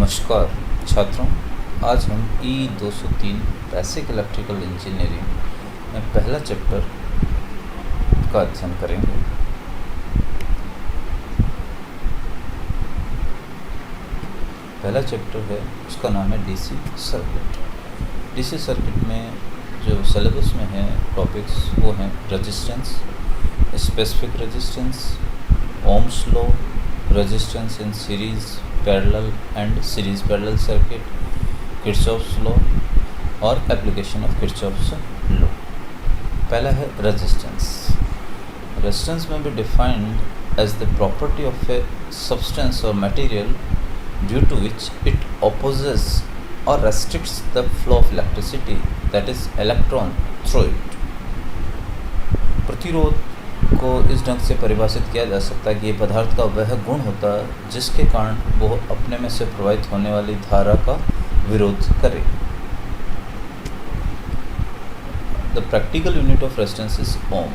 नमस्कार छात्रों, आज हम E203 बेसिक इलेक्ट्रिकल इंजीनियरिंग में पहला चैप्टर का अध्ययन करेंगे। पहला चैप्टर है, उसका नाम है डीसी सर्किट। डीसी सर्किट में जो सिलेबस में है टॉपिक्स वो हैं resistance, specific resistance, Ohm's law, resistance in series, parallel and series parallel circuit, Kirchhoff's law और एप्लीकेशन ऑफ किरचॉफ्स लॉ। पहला है रेजिस्टेंस। रेजिस्टेंस में be defined as the property of a substance और material due to which it opposes or restricts the flow of electricity, that is electron through it। प्रतिरोध को इस ढंग से परिभाषित किया जा सकता है कि ये पदार्थ का वह गुण होता है जिसके कारण वो अपने में से प्रवाहित होने वाली धारा का विरोध करे। The practical unit of resistance is ohm.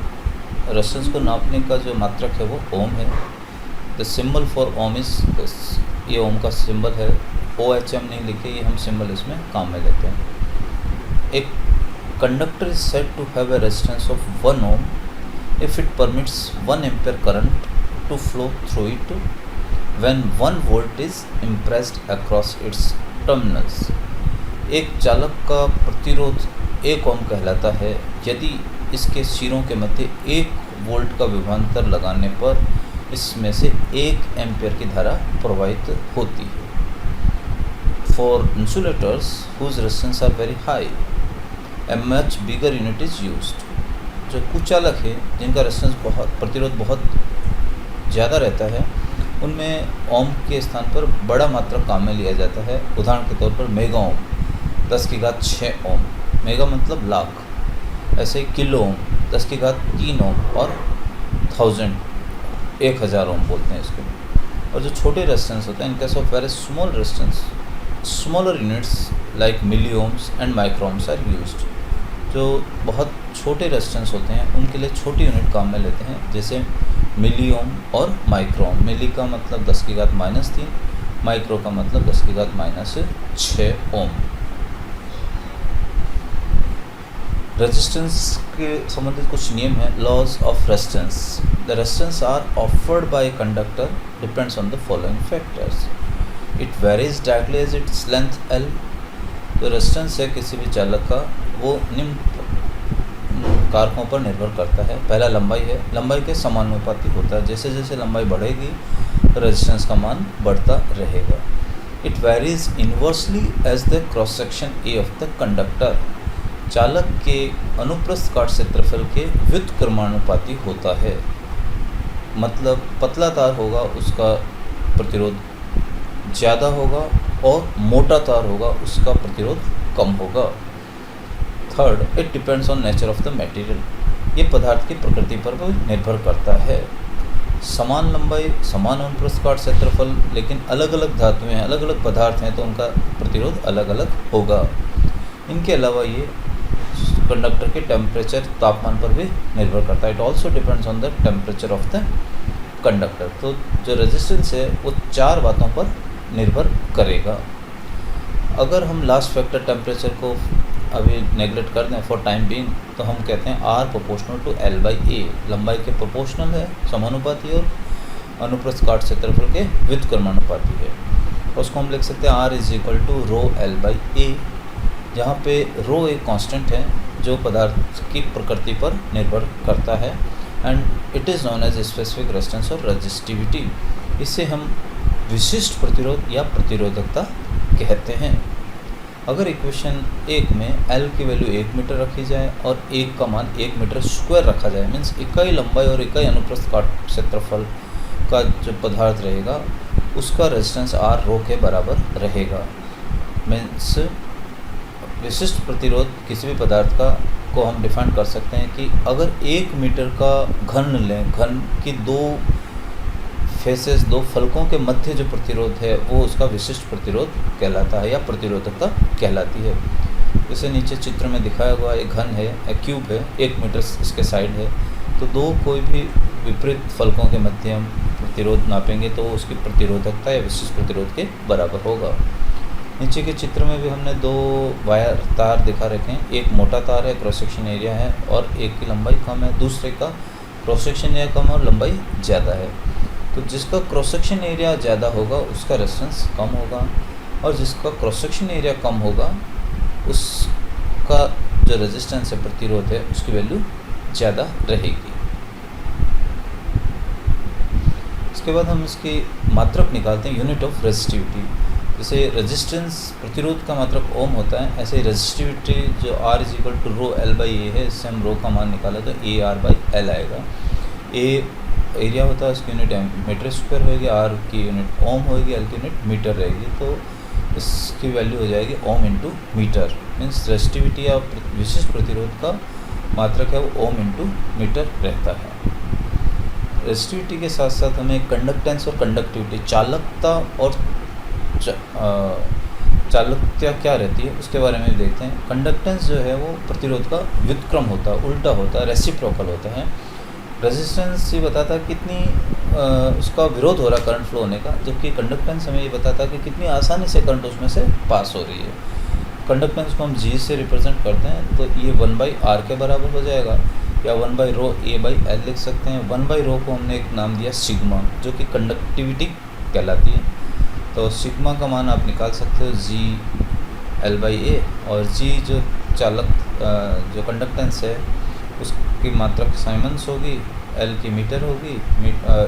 Resistance को नापने का जो मात्रक है वो ओम है। The symbol for ohm is this. ये ओम का सिंबल है, OHM नहीं लिखे, ये हम सिंबल इसमें काम में लेते हैं। एक conductor is said to have a resistance of 1 ohm if it permits 1 ampere current to flow through it when 1 volt is impressed across its terminals। एक चालक का प्रतिरोध 1 ओम कहलाता है यदि इसके सिरों के मध्य 1 वोल्ट का विभवांतर लगाने पर इसमें से 1 एम्पियर की धारा प्रवाहित होती है। For insulators whose resistance are very high, a much bigger unit is used। जो कुचालक है जिनका रेजिस्टेंस प्रतिरोध बहुत ज़्यादा रहता है उनमें ओम के स्थान पर बड़ा मात्रक काम में लिया जाता है। उदाहरण के तौर पर मेगा ओम 10⁻6 ओम, मेगा मतलब लाख, ऐसे ही किलो ओम 10⁻3 ओम और 1000 ओम बोलते हैं इसको। और जो छोटे रेजिस्टेंस होते हैं in case of very small resistance, smaller units like milli ohms and micro ohms are used. जो बहुत छोटे रेजिस्टेंस होते हैं उनके लिए छोटी यूनिट काम में लेते हैं, जैसे मिली ओम और माइक्रो ओम। मिली का मतलब 10⁻³ माइक्रो का मतलब 10⁻⁶ ओम। रेजिस्टेंस के संबंधित कुछ नियम हैं। Laws of resistance. The resistance are offered by conductor depends on the following factors. It varies directly as its length L। तो रेजिस्टेंस है किसी भी चालक का वो निम्न कारकों पर निर्भर करता है। पहला लंबाई है, लंबाई के समानुपाती होता है। जैसे जैसे लंबाई बढ़ेगी रेजिस्टेंस का मान बढ़ता रहेगा। It varies inversely as the cross section a of the conductor. चालक के अनुप्रस्थ काट क्षेत्रफल के व्युत्क्रमानुपाती होता है। मतलब पतला तार होगा उसका प्रतिरोध ज़्यादा होगा और मोटा तार होगा उसका प्रतिरोध कम होगा। Third, it depends on nature of the material. ये पदार्थ की प्रकृति पर भी निर्भर करता है। समान लंबाई, समान अनुप्रस्थ काट क्षेत्रफल, लेकिन अलग अलग धातुएं हैं, अलग अलग पदार्थ हैं तो उनका प्रतिरोध अलग अलग होगा। इनके अलावा ये कंडक्टर के टेम्परेचर, तापमान पर भी निर्भर करता है। It also depends on the temperature of the conductor. तो जो रेजिस्टेंस है वो 4 बातों पर निर्भर करेगा। अगर हम लास्ट फैक्टर टेम्परेचर को अभी नेगलेक्ट कर दें फॉर टाइम बीइंग, तो हम कहते हैं R प्रोपोर्शनल टू L/A। लंबाई के प्रोपोर्शनल है, समानुपाती, और अनुप्रस्थ काट क्षेत्रफल के व्युत्क्रमानुपाती है। उसको हम लिख सकते हैं R = ρL/A, जहाँ पे रो एक कांस्टेंट है जो पदार्थ की प्रकृति पर निर्भर करता है। And it is known as specific resistance और रेजिस्टिविटी। इसे हम विशिष्ट प्रतिरोध या प्रतिरोधकता कहते हैं। अगर इक्वेशन 1 में L की वैल्यू 1 मीटर रखी जाए और 1 का मान 1 मीटर स्क्वायर रखा जाए, मीन्स इकाई लंबाई और इकाई अनुप्रस्थ काट क्षेत्रफल का जो पदार्थ रहेगा उसका रेजिस्टेंस R रो के बराबर रहेगा। मीन्स विशिष्ट प्रतिरोध किसी भी पदार्थ का को हम डिफाइन कर सकते हैं कि अगर 1 मीटर का घन लें, घन की 2 फेसेस, 2 फलकों के मध्य जो प्रतिरोध है वो उसका विशिष्ट प्रतिरोध कहलाता है या प्रतिरोधकता कहलाती है। जैसे नीचे चित्र में दिखाया हुआ एक घन है, एक क्यूब है, 1 मीटर इसके साइड है, तो 2 कोई भी विपरीत फलकों के मध्य हम प्रतिरोध नापेंगे तो उसकी प्रतिरोधकता या विशिष्ट प्रतिरोध के बराबर होगा। नीचे के चित्र में भी हमने दो वायर तार दिखा रखे हैं। एक मोटा तार है, क्रॉस सेक्शन एरिया है, और एक की लंबाई कम है, दूसरे का क्रॉस सेक्शन एरिया कम और लंबाई ज़्यादा है। तो जिसका क्रॉस सेक्शन एरिया ज़्यादा होगा उसका रेजिस्टेंस कम होगा, और जिसका क्रॉस सेक्शन एरिया कम होगा उसका जो रेजिस्टेंस है, प्रतिरोध है, उसकी वैल्यू ज़्यादा रहेगी। इसके बाद हम इसकी मात्रक निकालते हैं, यूनिट ऑफ रेजिस्टिविटी। जैसे रेजिस्टेंस प्रतिरोध का मात्रक ओम होता है, ऐसे ही रेजिस्टिविटी जो R = रो एल बाई ए है, इससे हम रो का मान निकाला तो AR/L आएगा। ए एरिया होता है, उसकी यूनिट मीटर स्क्वायर होगी, R की यूनिट ओम होगी, L की यूनिट मीटर रहेगी। तो इसकी वैल्यू हो जाएगी ohm into metre. Means resistivity या विशिष्ट प्रतिरोध का मात्रक है वो ओम इंटू मीटर रहता है। रेजिस्टिविटी के साथ साथ हमें कंडक्टेंस और कंडक्टिविटी, चालकता और चालकता क्या रहती है उसके बारे में भी देखते हैं। कंडक्टेंस जो है वो प्रतिरोध का व्युत्क्रम होता है, उल्टा होता है, रेसिप्रोकल होता है। रेजिस्टेंस ये बताता है कितनी उसका विरोध हो रहा है करंट फ्लो होने का, जबकि कंडक्टेंस हमें ये बताता है कि कितनी आसानी से करंट उसमें से पास हो रही है। कंडक्टेंस को हम G से रिप्रेजेंट करते हैं, तो ये 1/R के बराबर हो जाएगा, या 1/ρA/L लिख सकते हैं। 1/ρ को हमने एक नाम दिया सिग्मा, जो कि कंडक्टिविटी कहलाती है। तो सिग्मा का मान आप निकाल सकते हो G/L/A, और G जो जो कंडक्टेंस है उसकी मात्रक साइमन्स होगी, L की मीटर होगी,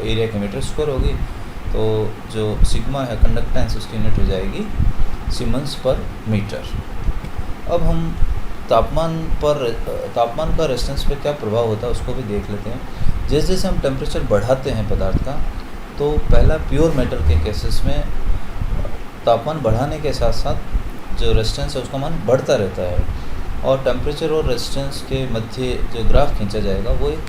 एरिया की मीटर स्क्वायर होगी। तो जो सिग्मा है कंडक्टेंस, उसकी यूनिट हो जाएगी सीमेंस पर मीटर। अब हम तापमान का रेजिस्टेंस पे क्या प्रभाव होता है उसको भी देख लेते हैं। जैसे जैसे हम टेम्परेचर बढ़ाते हैं पदार्थ का, तो पहला प्योर मेटल के केसेस में तापमान बढ़ाने के साथ साथ जो रेजिस्टेंस है उसका मान बढ़ता रहता है, और टेम्परेचर और रेजिस्टेंस के मध्य जो ग्राफ खींचा जाएगा वो एक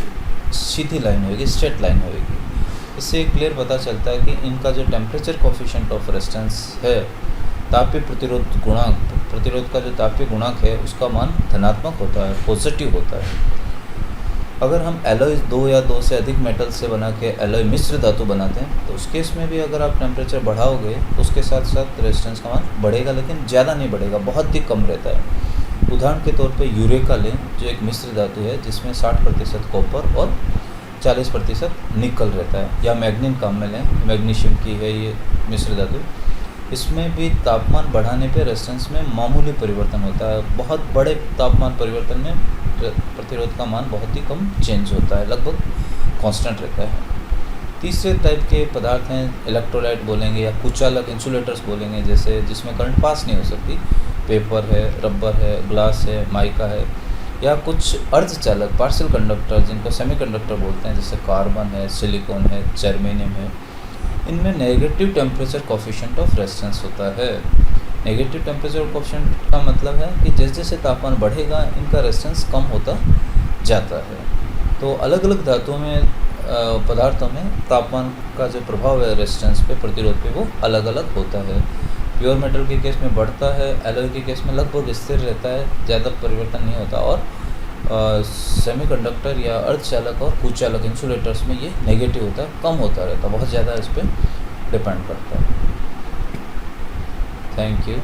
सीधी लाइन होगी, स्ट्रेट लाइन होगी। इससे क्लियर पता चलता है कि इनका जो टेम्परेचर कोफिशिएंट ऑफ रेजिस्टेंस है, तापीय प्रतिरोध गुणांक, प्रतिरोध का जो तापीय गुणांक है उसका मान धनात्मक होता है, पॉजिटिव होता है। अगर हम एलॉय 2 या 2 से अधिक मेटल से बना के एलॉय मिश्र धातु बनाते हैं, तो उस केस में भी अगर आप टेम्परेचर बढ़ाओगे उसके साथ साथ रेजिस्टेंस का मान बढ़ेगा, लेकिन ज़्यादा नहीं बढ़ेगा, बहुत ही कम रहता है। उदाहरण के तौर पे यूरेका लें, जो एक मिश्र धातु है जिसमें 60% कॉपर और 40% निकल रहता है। या मैग्नीन काम में लें, मैग्नीशियम की है ये मिश्र धातु, इसमें भी तापमान बढ़ाने पे रेजिस्टेंस में मामूली परिवर्तन होता है। बहुत बड़े तापमान परिवर्तन में प्रतिरोध का मान बहुत ही कम चेंज होता है, लगभग कांस्टेंट रहता है। तीसरे टाइप के पदार्थ हैं, इलेक्ट्रोलाइट बोलेंगे या कुचालक इंसुलेटर्स बोलेंगे, जैसे जिसमें करंट पास नहीं हो सकती। पेपर है, रबर है, ग्लास है, माइका है, या कुछ अर्धचालक पार्शियल कंडक्टर जिनको सेमीकंडक्टर बोलते हैं, जैसे कार्बन है, सिलिकॉन है, जर्मेनियम है। इनमें negative temperature coefficient of resistance होता है। नेगेटिव टेम्परेचर कोफिशिएंट का मतलब है कि जैसे जैसे तापमान बढ़ेगा इनका रेजिस्टेंस कम होता जाता है। तो अलग अलग धातुओं में, पदार्थों में तापमान का जो प्रभाव है रेजिस्टेंस पे, प्रतिरोध पे, वो अलग अलग होता है। प्योर मेटल के केस में बढ़ता है, एलॉय के केस में लगभग स्थिर रहता है, ज़्यादा परिवर्तन नहीं होता, और सेमीकंडक्टर या अर्धचालक और कुचालक इंसुलेटर्स में ये नेगेटिव होता है, कम होता रहता है, बहुत ज़्यादा इस पर डिपेंड करता है। Thank you.